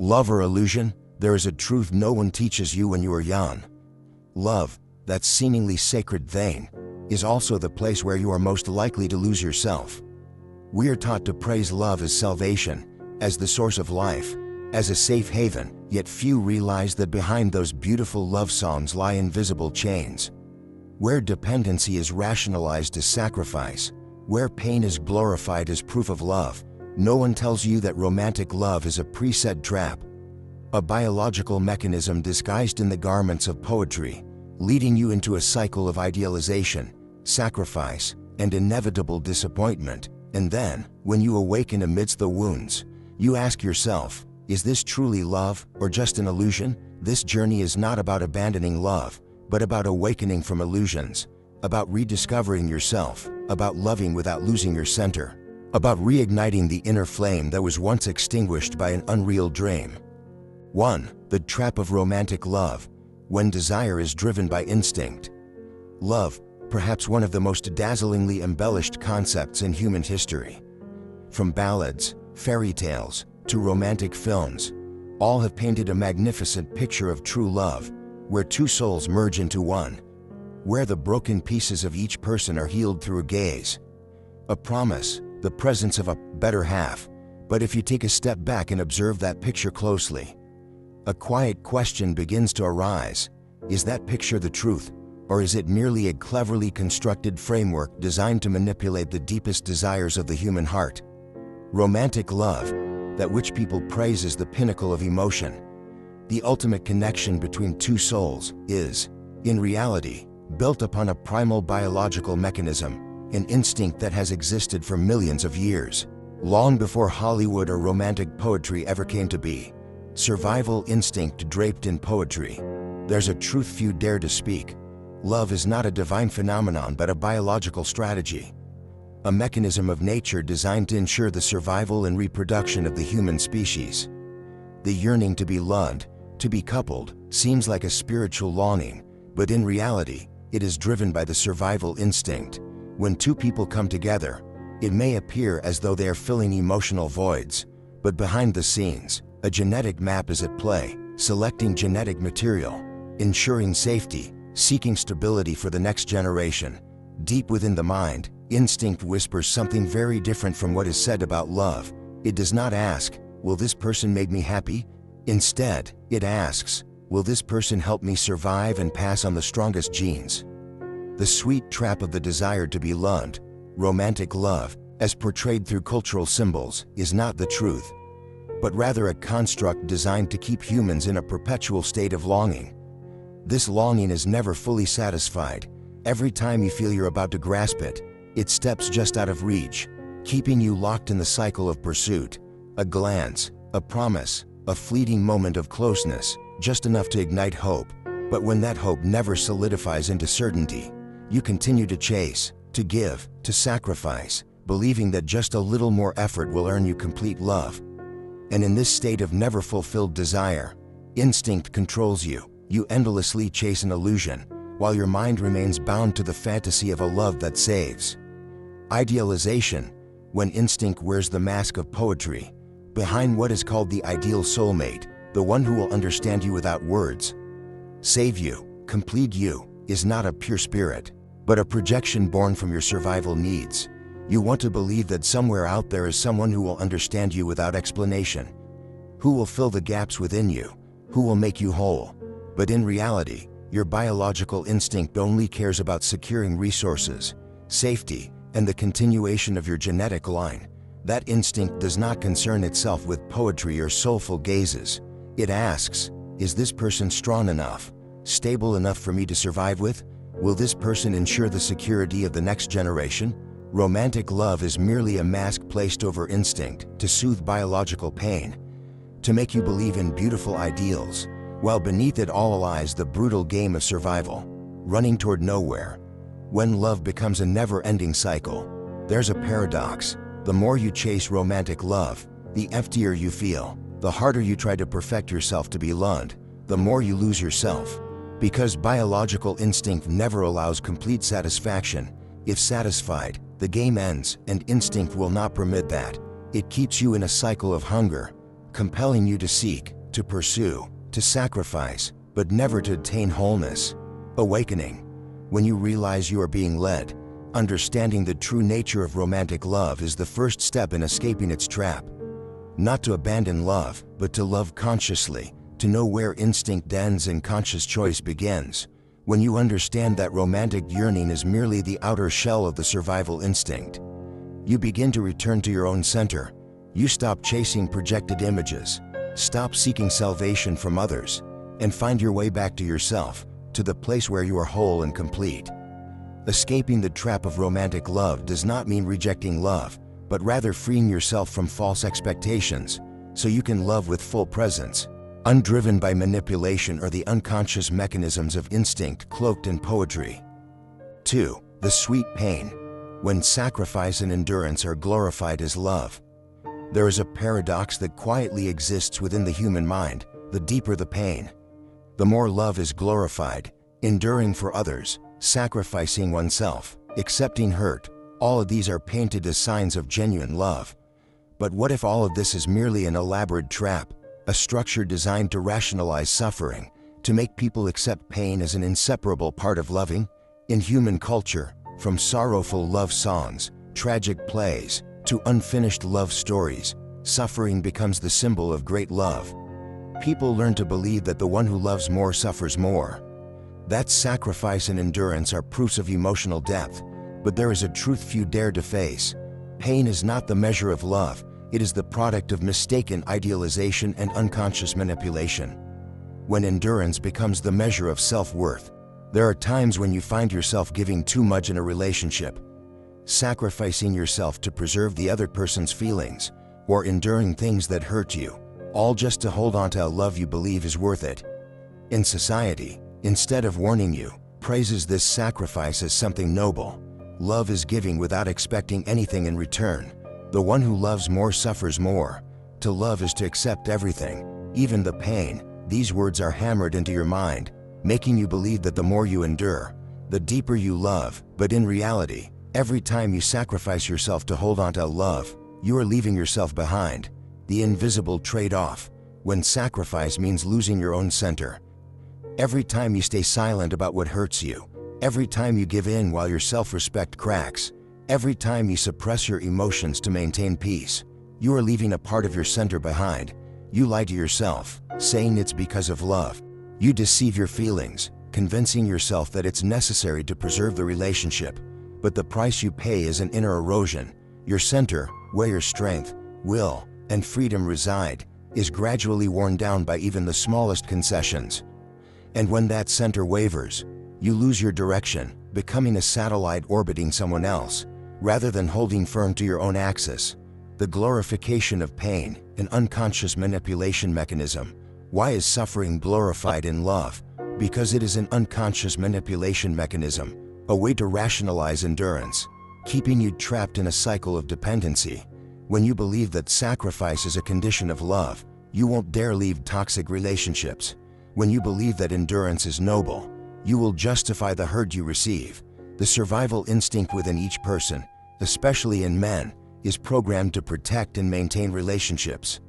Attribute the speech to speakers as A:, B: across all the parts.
A: Love or illusion? There is a truth no one teaches you when you are young. Love, that seemingly sacred thing, is also the place where you are most likely to lose yourself. We are taught to praise love as salvation, as the source of life, as a safe haven, yet few realize that behind those beautiful love songs lie invisible chains. Where dependency is rationalized as sacrifice, where pain is glorified as proof of love, no one tells you that romantic love is a preset trap, a biological mechanism disguised in the garments of poetry, leading you into a cycle of idealization, sacrifice, and inevitable disappointment. And then, when you awaken amidst the wounds, you ask yourself, is this truly love, or just an illusion? This journey is not about abandoning love, but about awakening from illusions, about rediscovering yourself, about loving without losing your center, about reigniting the inner flame that was once extinguished by an unreal dream. 1. The trap of romantic love, when desire is driven by instinct. Love, perhaps one of the most dazzlingly embellished concepts in human history. From ballads, fairy tales, to romantic films, all have painted a magnificent picture of true love, where two souls merge into one, where the broken pieces of each person are healed through a gaze, a promise, the presence of a better half. But if you take a step back and observe that picture closely, a quiet question begins to arise. Is that picture the truth, or is it merely a cleverly constructed framework designed to manipulate the deepest desires of the human heart? Romantic love, that which people praise as the pinnacle of emotion, the ultimate connection between two souls, is, in reality, built upon a primal biological mechanism, an instinct that has existed for millions of years, long before Hollywood or romantic poetry ever came to be. Survival instinct draped in poetry. There's a truth few dare to speak. Love is not a divine phenomenon but a biological strategy, a mechanism of nature designed to ensure the survival and reproduction of the human species. The yearning to be loved, to be coupled, seems like a spiritual longing, but in reality, it is driven by the survival instinct. When two people come together, it may appear as though they are filling emotional voids, but behind the scenes, a genetic map is at play, selecting genetic material, ensuring safety, seeking stability for the next generation. Deep within the mind, instinct whispers something very different from what is said about love. It does not ask, will this person make me happy? Instead, it asks, will this person help me survive and pass on the strongest genes? The sweet trap of the desire to be loved, romantic love, as portrayed through cultural symbols, is not the truth, but rather a construct designed to keep humans in a perpetual state of longing. This longing is never fully satisfied. Every time you feel you're about to grasp it, it steps just out of reach, keeping you locked in the cycle of pursuit. A glance, a promise, a fleeting moment of closeness, just enough to ignite hope. But when that hope never solidifies into certainty, you continue to chase, to give, to sacrifice, believing that just a little more effort will earn you complete love. And in this state of never fulfilled desire, instinct controls you. You endlessly chase an illusion, while your mind remains bound to the fantasy of a love that saves. Idealization, when instinct wears the mask of poetry, behind what is called the ideal soulmate, the one who will understand you without words, save you, complete you, is not a pure spirit, but a projection born from your survival needs. You want to believe that somewhere out there is someone who will understand you without explanation, who will fill the gaps within you, who will make you whole. But in reality, your biological instinct only cares about securing resources, safety, and the continuation of your genetic line. That instinct does not concern itself with poetry or soulful gazes. It asks, is this person strong enough, stable enough for me to survive with? Will this person ensure the security of the next generation? Romantic love is merely a mask placed over instinct to soothe biological pain, to make you believe in beautiful ideals, while beneath it all lies the brutal game of survival, running toward nowhere. When love becomes a never-ending cycle, there's a paradox. The more you chase romantic love, the emptier you feel. The harder you try to perfect yourself to be loved, the more you lose yourself. Because biological instinct never allows complete satisfaction. If satisfied, the game ends, and instinct will not permit that. It keeps you in a cycle of hunger, compelling you to seek, to pursue, to sacrifice, but never to attain wholeness. Awakening. When you realize you are being led, understanding the true nature of romantic love is the first step in escaping its trap. Not to abandon love, but to love consciously, to know where instinct ends and conscious choice begins. When you understand that romantic yearning is merely the outer shell of the survival instinct, you begin to return to your own center. You stop chasing projected images, stop seeking salvation from others, and find your way back to yourself, to the place where you are whole and complete. Escaping the trap of romantic love does not mean rejecting love, but rather freeing yourself from false expectations, so you can love with full presence, undriven by manipulation or the unconscious mechanisms of instinct cloaked in poetry. 2. The sweet pain. When sacrifice and endurance are glorified as love. There is a paradox that quietly exists within the human mind. The deeper the pain, the more love is glorified. Enduring for others, sacrificing oneself, accepting hurt, all of these are painted as signs of genuine love. But what if all of this is merely an elaborate trap, a structure designed to rationalize suffering, to make people accept pain as an inseparable part of loving? In human culture, from sorrowful love songs, tragic plays, to unfinished love stories, suffering becomes the symbol of great love. People learn to believe that the one who loves more suffers more. That sacrifice and endurance are proofs of emotional depth, but there is a truth few dare to face. Pain is not the measure of love, it is the product of mistaken idealization and unconscious manipulation. When endurance becomes the measure of self-worth, there are times when you find yourself giving too much in a relationship, sacrificing yourself to preserve the other person's feelings, or enduring things that hurt you, all just to hold on to a love you believe is worth it. In society, instead of warning you, praises this sacrifice as something noble. Love is giving without expecting anything in return. The one who loves more suffers more. To love is to accept everything, even the pain. These words are hammered into your mind, making you believe that the more you endure, the deeper you love. But in reality, every time you sacrifice yourself to hold on to love, you are leaving yourself behind. The invisible trade-off, when sacrifice means losing your own center. Every time you stay silent about what hurts you, every time you give in while your self-respect cracks, every time you suppress your emotions to maintain peace, you are leaving a part of your center behind. You lie to yourself, saying it's because of love. You deceive your feelings, convincing yourself that it's necessary to preserve the relationship. But the price you pay is an inner erosion. Your center, where your strength, will, and freedom reside, is gradually worn down by even the smallest concessions. And when that center wavers, you lose your direction, becoming a satellite orbiting someone else, rather than holding firm to your own axis. The glorification of pain, an unconscious manipulation mechanism. Why is suffering glorified in love? Because it is an unconscious manipulation mechanism, a way to rationalize endurance, keeping you trapped in a cycle of dependency. When you believe that sacrifice is a condition of love, you won't dare leave toxic relationships. When you believe that endurance is noble, you will justify the hurt you receive. The survival instinct within each person, especially in men, is programmed to protect and maintain relationships.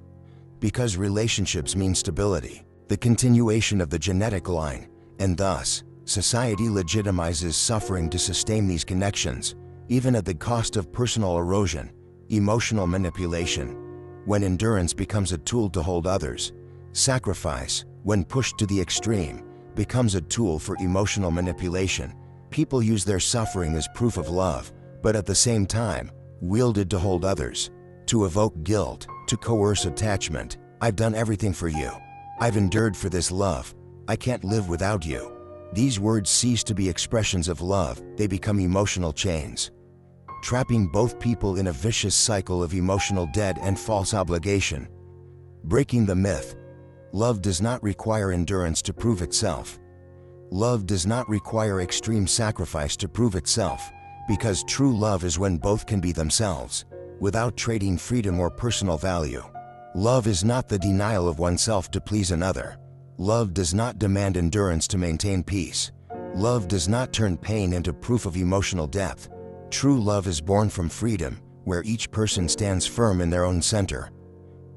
A: Because relationships mean stability, the continuation of the genetic line, and thus, society legitimizes suffering to sustain these connections, even at the cost of personal erosion, emotional manipulation. When endurance becomes a tool to hold others, sacrifice, when pushed to the extreme, becomes a tool for emotional manipulation. People use their suffering as proof of love, but at the same time, wielded to hold others, to evoke guilt, to coerce attachment. I've done everything for you. I've endured for this love. I can't live without you. These words cease to be expressions of love, they become emotional chains, trapping both people in a vicious cycle of emotional debt and false obligation. Breaking the myth. Love does not require endurance to prove itself. Love does not require extreme sacrifice to prove itself, because true love is when both can be themselves, without trading freedom or personal value. Love is not the denial of oneself to please another. Love does not demand endurance to maintain peace. Love does not turn pain into proof of emotional depth. True love is born from freedom, where each person stands firm in their own center.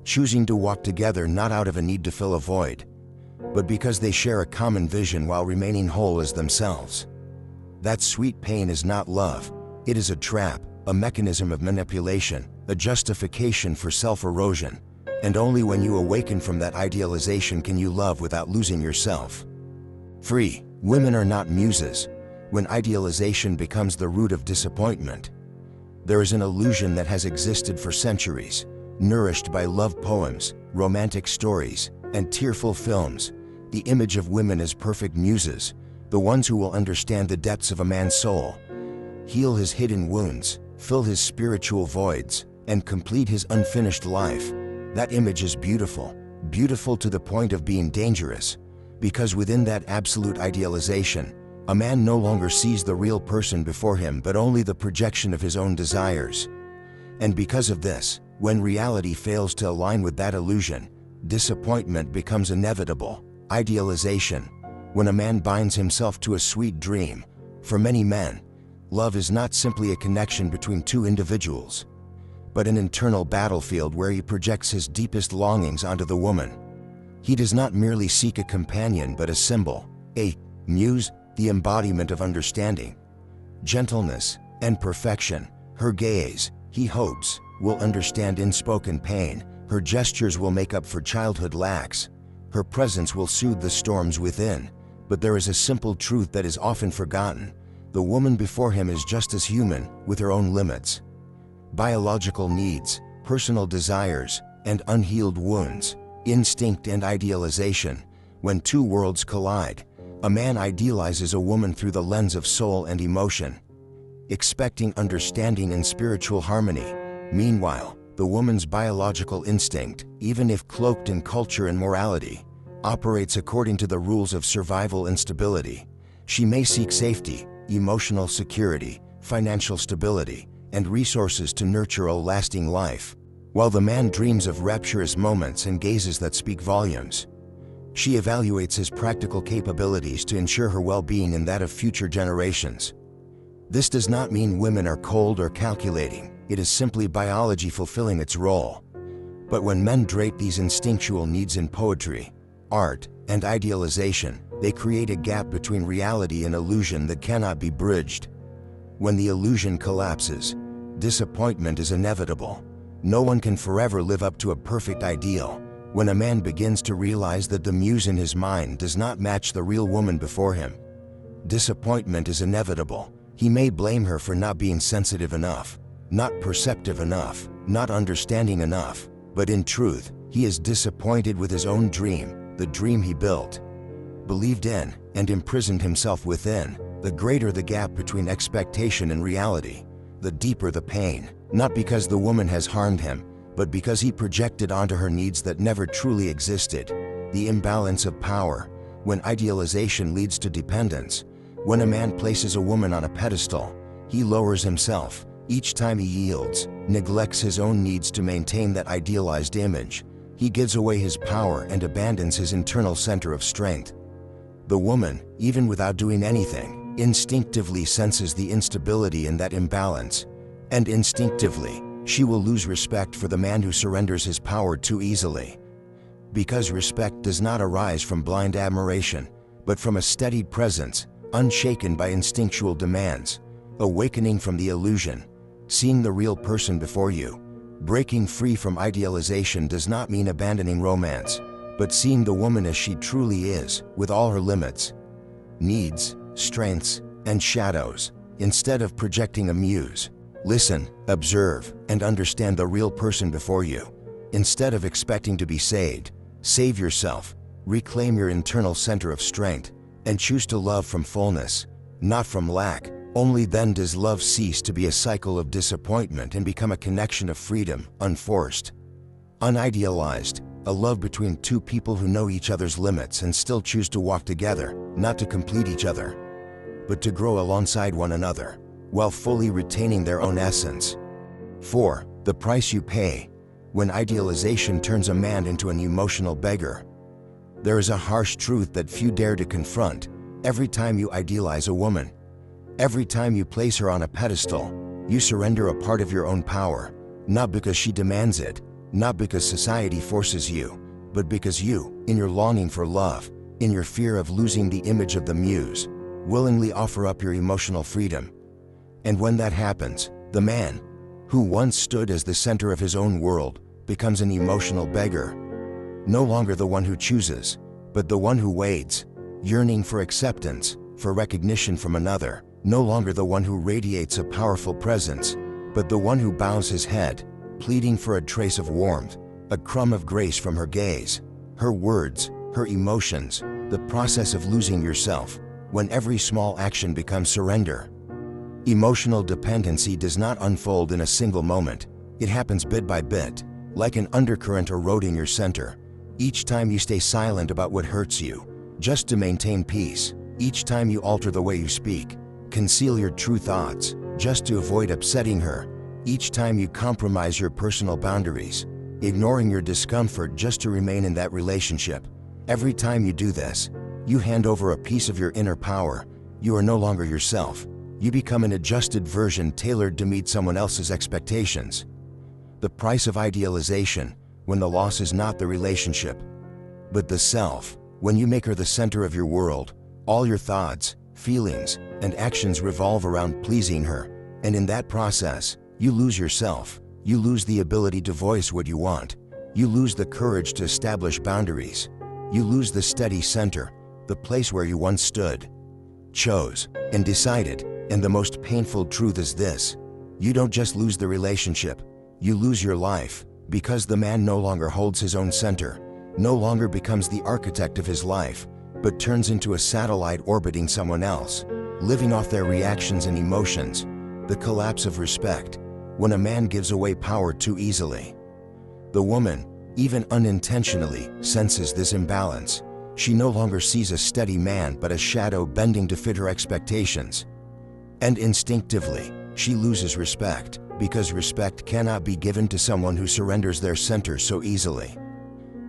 A: choosing to walk together not out of a need to fill a void, but because they share a common vision while remaining whole as themselves. That sweet pain is not love. It is a trap, a mechanism of manipulation, a justification for self-erosion, and only when you awaken from that idealization can you love without losing yourself. Free. Women are not muses. When idealization becomes the root of disappointment, there is an illusion that has existed for centuries, nourished by love poems, romantic stories, and tearful films. The image of women as perfect muses, the ones who will understand the depths of a man's soul, heal his hidden wounds, fill his spiritual voids, and complete his unfinished life. That image is beautiful, beautiful to the point of being dangerous, because within that absolute idealization, a man no longer sees the real person before him but only the projection of his own desires. And because of this, when reality fails to align with that illusion, disappointment becomes inevitable. Idealization. When a man binds himself to a sweet dream, for many men, love is not simply a connection between two individuals, but an internal battlefield where he projects his deepest longings onto the woman. He does not merely seek a companion but a symbol, a muse, the embodiment of understanding, gentleness, and perfection. Her gaze, he hopes, will understand unspoken pain. Her gestures will make up for childhood lacks. Her presence will soothe the storms within. But there is a simple truth that is often forgotten. The woman before him is just as human, with her own limits, biological needs, personal desires, and unhealed wounds. Instinct and idealization. When two worlds collide, a man idealizes a woman through the lens of soul and emotion, expecting understanding and spiritual harmony. Meanwhile, the woman's biological instinct, even if cloaked in culture and morality, operates according to the rules of survival and stability. She may seek safety, emotional security, financial stability, and resources to nurture a lasting life, while the man dreams of rapturous moments and gazes that speak volumes. She evaluates his practical capabilities to ensure her well-being and that of future generations. This does not mean women are cold or calculating. It is simply biology fulfilling its role. But when men drape these instinctual needs in poetry, art, and idealization, they create a gap between reality and illusion that cannot be bridged. When the illusion collapses, disappointment is inevitable. No one can forever live up to a perfect ideal. When a man begins to realize that the muse in his mind does not match the real woman before him, disappointment is inevitable. He may blame her for not being sensitive enough, not perceptive enough, not understanding enough, but in truth, he is disappointed with his own dream, the dream he built, believed in, and imprisoned himself within. The greater the gap between expectation and reality, the deeper the pain, not because the woman has harmed him, but because he projected onto her needs that never truly existed. The imbalance of power. When idealization leads to dependence, when a man places a woman on a pedestal, he lowers himself. Each time he yields, neglects his own needs to maintain that idealized image, he gives away his power and abandons his internal center of strength. The woman, even without doing anything, instinctively senses the instability in that imbalance, and instinctively, she will lose respect for the man who surrenders his power too easily. Because respect does not arise from blind admiration, but from a steadied presence, unshaken by instinctual demands. Awakening from the illusion, seeing the real person before you. Breaking free from idealization does not mean abandoning romance, but seeing the woman as she truly is, with all her limits, needs, strengths, and shadows, instead of projecting a muse. Listen, observe, and understand the real person before you. Instead of expecting to be saved, save yourself, reclaim your internal center of strength, and choose to love from fullness, not from lack. Only then does love cease to be a cycle of disappointment and become a connection of freedom, unforced, unidealized, a love between two people who know each other's limits and still choose to walk together, not to complete each other, but to grow alongside one another, while fully retaining their own essence. 4. The price you pay. When idealization turns a man into an emotional beggar, there is a harsh truth that few dare to confront. Every time you idealize a woman, every time you place her on a pedestal, you surrender a part of your own power, not because she demands it, not because society forces you, but because you, in your longing for love, in your fear of losing the image of the muse, willingly offer up your emotional freedom. And when that happens, the man, who once stood as the center of his own world, becomes an emotional beggar. No longer the one who chooses, but the one who waits, yearning for acceptance, for recognition from another. No longer the one who radiates a powerful presence, but the one who bows his head, pleading for a trace of warmth, a crumb of grace from her gaze, her words, her emotions, the process of losing yourself, when every small action becomes surrender. Emotional dependency does not unfold in a single moment. It happens bit by bit, like an undercurrent eroding your center. Each time you stay silent about what hurts you, just to maintain peace. Each time you alter the way you speak, conceal your true thoughts, just to avoid upsetting her. Each time you compromise your personal boundaries, ignoring your discomfort just to remain in that relationship. Every time you do this, you hand over a piece of your inner power. You are no longer yourself. You become an adjusted version tailored to meet someone else's expectations. The price of idealization, when the loss is not the relationship, but the self. When you make her the center of your world, all your thoughts, feelings, and actions revolve around pleasing her. And in that process, you lose yourself. You lose the ability to voice what you want. You lose the courage to establish boundaries. You lose the steady center, the place where you once stood, chose, and decided. And the most painful truth is this: you don't just lose the relationship, you lose your life, because the man no longer holds his own center, no longer becomes the architect of his life, but turns into a satellite orbiting someone else, living off their reactions and emotions. The collapse of respect, when a man gives away power too easily. The woman, even unintentionally, senses this imbalance. She no longer sees a steady man but a shadow bending to fit her expectations. And instinctively, she loses respect, because respect cannot be given to someone who surrenders their center so easily.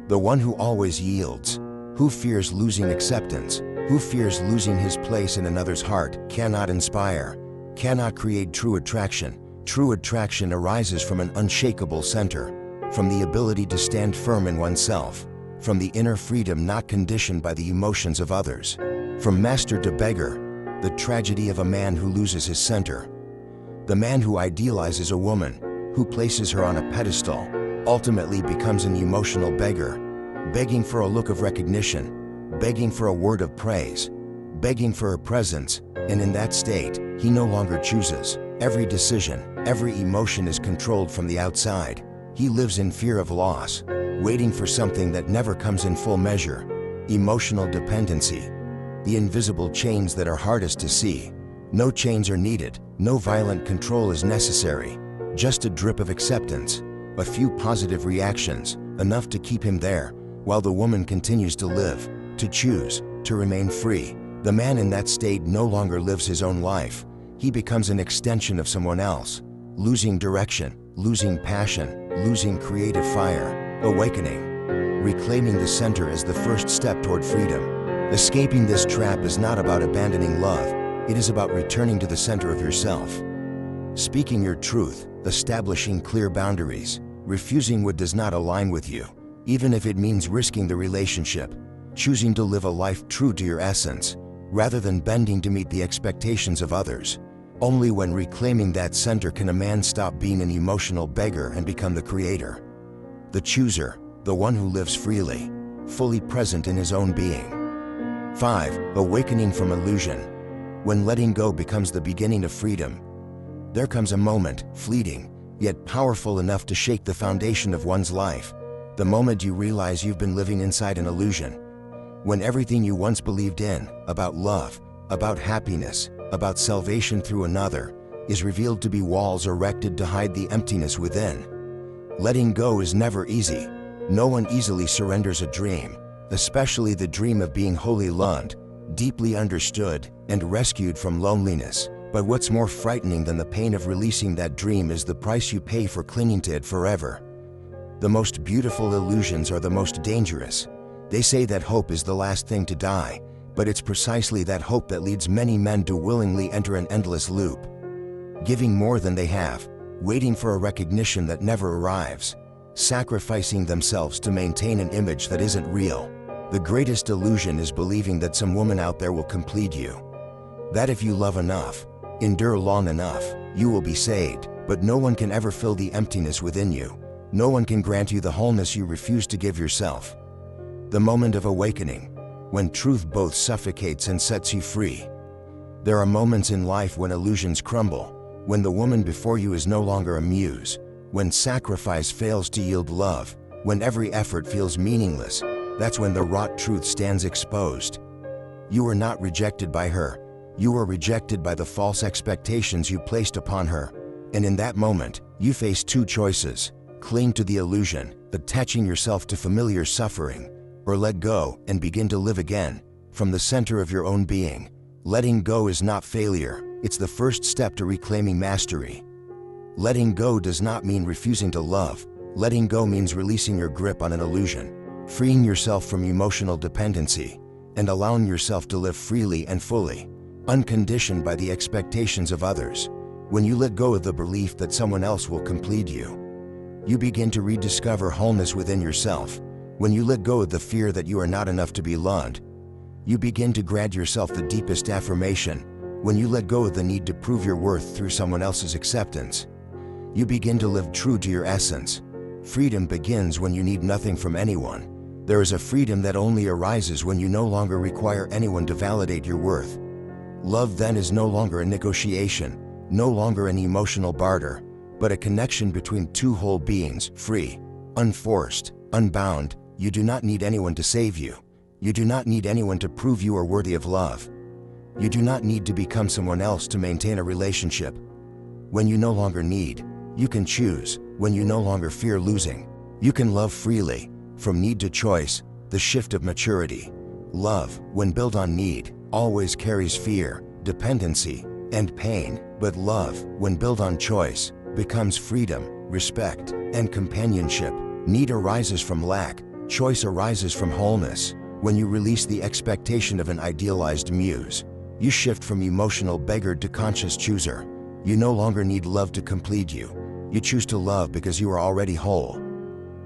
A: The one who always yields, who fears losing acceptance, who fears losing his place in another's heart, cannot inspire, cannot create true attraction. True attraction arises from an unshakable center, from the ability to stand firm in oneself, from the inner freedom not conditioned by the emotions of others. From master to beggar, the tragedy of a man who loses his center. The man who idealizes a woman, who places her on a pedestal, ultimately becomes an emotional beggar, begging for a look of recognition, begging for a word of praise, begging for her presence, and in that state, he no longer chooses. Every decision, every emotion is controlled from the outside. He lives in fear of loss, waiting for something that never comes in full measure. Emotional dependency. The invisible chains that are hardest to see. No chains are needed, no violent control is necessary. Just a drip of acceptance, a few positive reactions, enough to keep him there, while the woman continues to live, to choose, to remain free. The man in that state no longer lives his own life. He becomes an extension of someone else, losing direction, losing passion, losing creative fire. Awakening. Reclaiming the center is the first step toward freedom. Escaping this trap is not about abandoning love, it is about returning to the center of yourself. Speaking your truth, establishing clear boundaries, refusing what does not align with you, even if it means risking the relationship, choosing to live a life true to your essence, rather than bending to meet the expectations of others. Only when reclaiming that center can a man stop being an emotional beggar and become the creator. The chooser, the one who lives freely, fully present in his own being. 5. Awakening from illusion. When letting go becomes the beginning of freedom, there comes a moment, fleeting, yet powerful enough to shake the foundation of one's life. The moment you realize you've been living inside an illusion. When everything you once believed in, about love, about happiness, about salvation through another, is revealed to be walls erected to hide the emptiness within. Letting go is never easy. No one easily surrenders a dream, especially the dream of being wholly loved, deeply understood, and rescued from loneliness. But what's more frightening than the pain of releasing that dream is the price you pay for clinging to it forever. The most beautiful illusions are the most dangerous. They say that hope is the last thing to die, but it's precisely that hope that leads many men to willingly enter an endless loop, giving more than they have, waiting for a recognition that never arrives, sacrificing themselves to maintain an image that isn't real. The greatest illusion is believing that some woman out there will complete you. That if you love enough, endure long enough, you will be saved. But no one can ever fill the emptiness within you. No one can grant you the wholeness you refuse to give yourself. The moment of awakening, when truth both suffocates and sets you free. There are moments in life when illusions crumble, when the woman before you is no longer a muse, when sacrifice fails to yield love, when every effort feels meaningless. That's when the raw truth stands exposed. You were not rejected by her. You were rejected by the false expectations you placed upon her. And in that moment, you face two choices: cling to the illusion, attaching yourself to familiar suffering, or let go and begin to live again, from the center of your own being. Letting go is not failure, it's the first step to reclaiming mastery. Letting go does not mean refusing to love. Letting go means releasing your grip on an illusion, freeing yourself from emotional dependency, and allowing yourself to live freely and fully, unconditioned by the expectations of others. When you let go of the belief that someone else will complete you, you begin to rediscover wholeness within yourself. When you let go of the fear that you are not enough to be loved, you begin to grant yourself the deepest affirmation. When you let go of the need to prove your worth through someone else's acceptance, you begin to live true to your essence. Freedom begins when you need nothing from anyone. There is a freedom that only arises when you no longer require anyone to validate your worth. Love then is no longer a negotiation, no longer an emotional barter, but a connection between two whole beings, free, unforced, unbound. You do not need anyone to save you. You do not need anyone to prove you are worthy of love. You do not need to become someone else to maintain a relationship. When you no longer need, you can choose. When you no longer fear losing, you can love freely. From need to choice, the shift of maturity. Love, when built on need, always carries fear, dependency, and pain. But love, when built on choice, becomes freedom, respect, and companionship. Need arises from lack, choice arises from wholeness. When you release the expectation of an idealized muse, you shift from emotional beggar to conscious chooser. You no longer need love to complete you. You choose to love because you are already whole.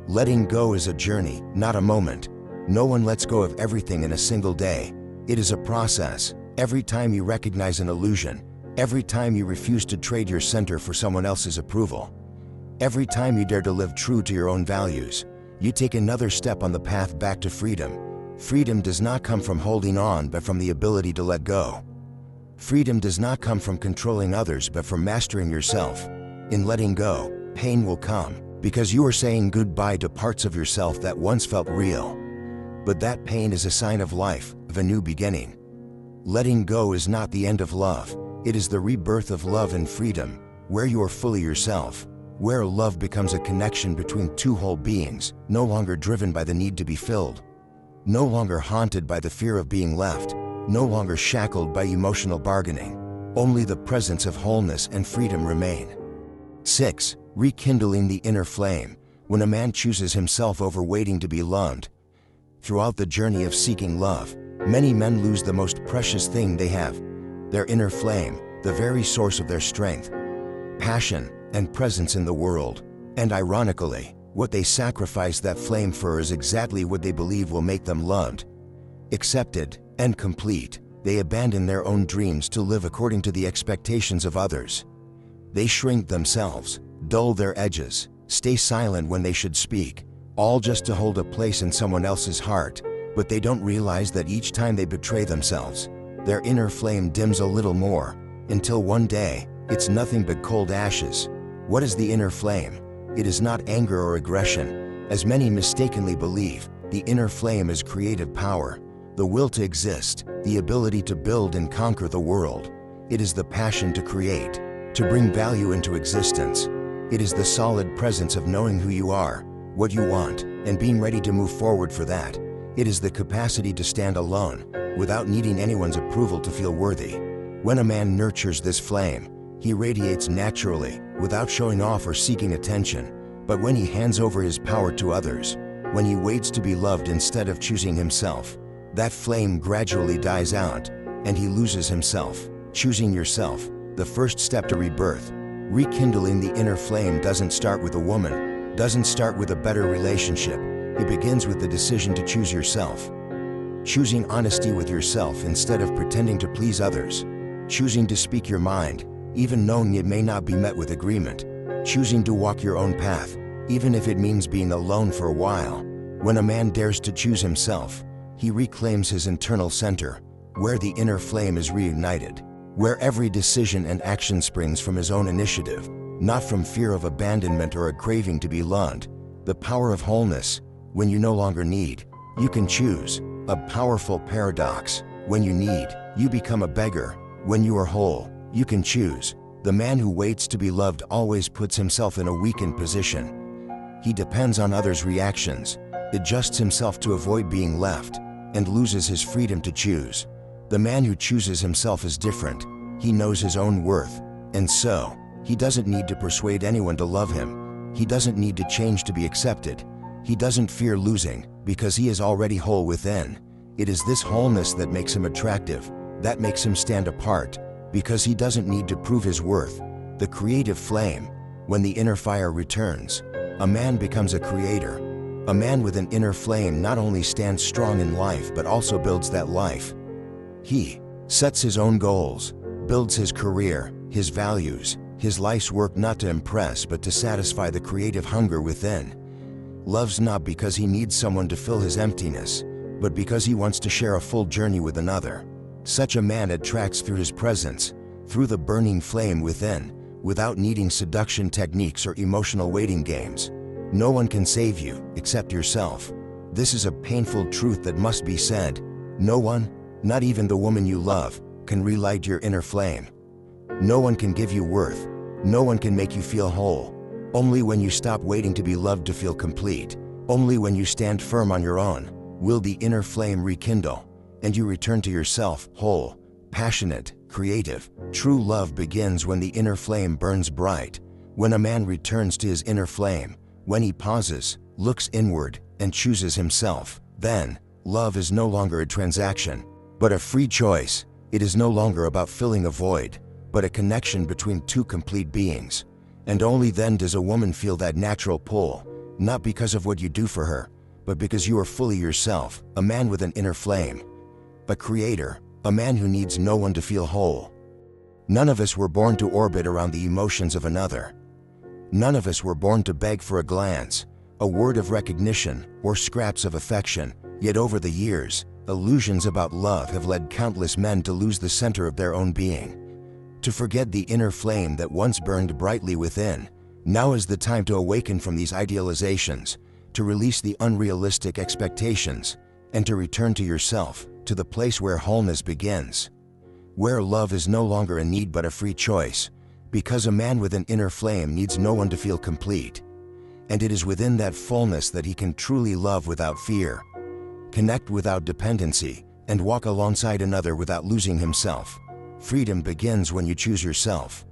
A: Letting go is a journey, not a moment. No one lets go of everything in a single day. It is a process. Every time you recognize an illusion, every time you refuse to trade your center for someone else's approval, every time you dare to live true to your own values, you take another step on the path back to freedom. Freedom does not come from holding on, but from the ability to let go. Freedom does not come from controlling others, but from mastering yourself. In letting go, pain will come, because you are saying goodbye to parts of yourself that once felt real. But that pain is a sign of life, of a new beginning. Letting go is not the end of love. It is the rebirth of love and freedom, where you are fully yourself, where love becomes a connection between two whole beings, no longer driven by the need to be filled, no longer haunted by the fear of being left, no longer shackled by emotional bargaining. Only the presence of wholeness and freedom remain. 6. Rekindling the inner flame. When a man chooses himself over waiting to be loved, throughout the journey of seeking love, many men lose the most precious thing they have: their inner flame, the very source of their strength, passion, and presence in the world. And ironically, what they sacrifice that flame for is exactly what they believe will make them loved, accepted, and complete. They abandon their own dreams to live according to the expectations of others. They shrink themselves, dull their edges, stay silent when they should speak, all just to hold a place in someone else's heart. But they don't realize that each time they betray themselves, their inner flame dims a little more, until one day, it's nothing but cold ashes. What is the inner flame? It is not anger or aggression, as many mistakenly believe. The inner flame is creative power, the will to exist, the ability to build and conquer the world. It is the passion to create, to bring value into existence. It is the solid presence of knowing who you are, what you want, and being ready to move forward for that. It is the capacity to stand alone, without needing anyone's approval to feel worthy. When a man nurtures this flame, he radiates naturally, without showing off or seeking attention. But when he hands over his power to others, when he waits to be loved instead of choosing himself, that flame gradually dies out, and he loses himself. Choosing yourself, the first step to rebirth. Rekindling the inner flame doesn't start with a woman. doesn't start with a better relationship. It begins with the decision to choose yourself. Choosing honesty with yourself instead of pretending to please others. Choosing to speak your mind, even knowing it may not be met with agreement. Choosing to walk your own path, even if it means being alone for a while. When a man dares to choose himself, he reclaims his internal center, where the inner flame is reignited, where every decision and action springs from his own initiative, not from fear of abandonment or a craving to be loved. The power of wholeness. When you no longer need, you can choose. A powerful paradox. When you need, you become a beggar. When you are whole, you can choose. The man who waits to be loved always puts himself in a weakened position. He depends on others' reactions, adjusts himself to avoid being left, and loses his freedom to choose. The man who chooses himself is different. He knows his own worth, and so, he doesn't need to persuade anyone to love him. He doesn't need to change to be accepted. He doesn't fear losing, because he is already whole within. It is this wholeness that makes him attractive, that makes him stand apart, because he doesn't need to prove his worth. The creative flame. When the inner fire returns, a man becomes a creator. A man with an inner flame not only stands strong in life but also builds that life. He sets his own goals, builds his career, his values, his life's work not to impress but to satisfy the creative hunger within. Loves not because he needs someone to fill his emptiness, but because he wants to share a full journey with another. Such a man attracts through his presence, through the burning flame within, without needing seduction techniques or emotional waiting games. No one can save you, except yourself. This is a painful truth that must be said. No one, not even the woman you love, can relight your inner flame. No one can give you worth. No one can make you feel whole. Only when you stop waiting to be loved to feel complete, only when you stand firm on your own, will the inner flame rekindle, and you return to yourself, whole, passionate, creative. True love begins when the inner flame burns bright, when a man returns to his inner flame, when he pauses, looks inward, and chooses himself. Then, love is no longer a transaction, but a free choice. It is no longer about filling a void, but a connection between two complete beings. And only then does a woman feel that natural pull, not because of what you do for her, but because you are fully yourself, a man with an inner flame. A creator, a man who needs no one to feel whole. None of us were born to orbit around the emotions of another. None of us were born to beg for a glance, a word of recognition, or scraps of affection. Yet over the years, illusions about love have led countless men to lose the center of their own being, to forget the inner flame that once burned brightly within. Now is the time to awaken from these idealizations, to release the unrealistic expectations, and to return to yourself, to the place where wholeness begins, where love is no longer a need but a free choice, because a man with an inner flame needs no one to feel complete. And it is within that fullness that he can truly love without fear, connect without dependency, and walk alongside another without losing himself. Freedom begins when you choose yourself.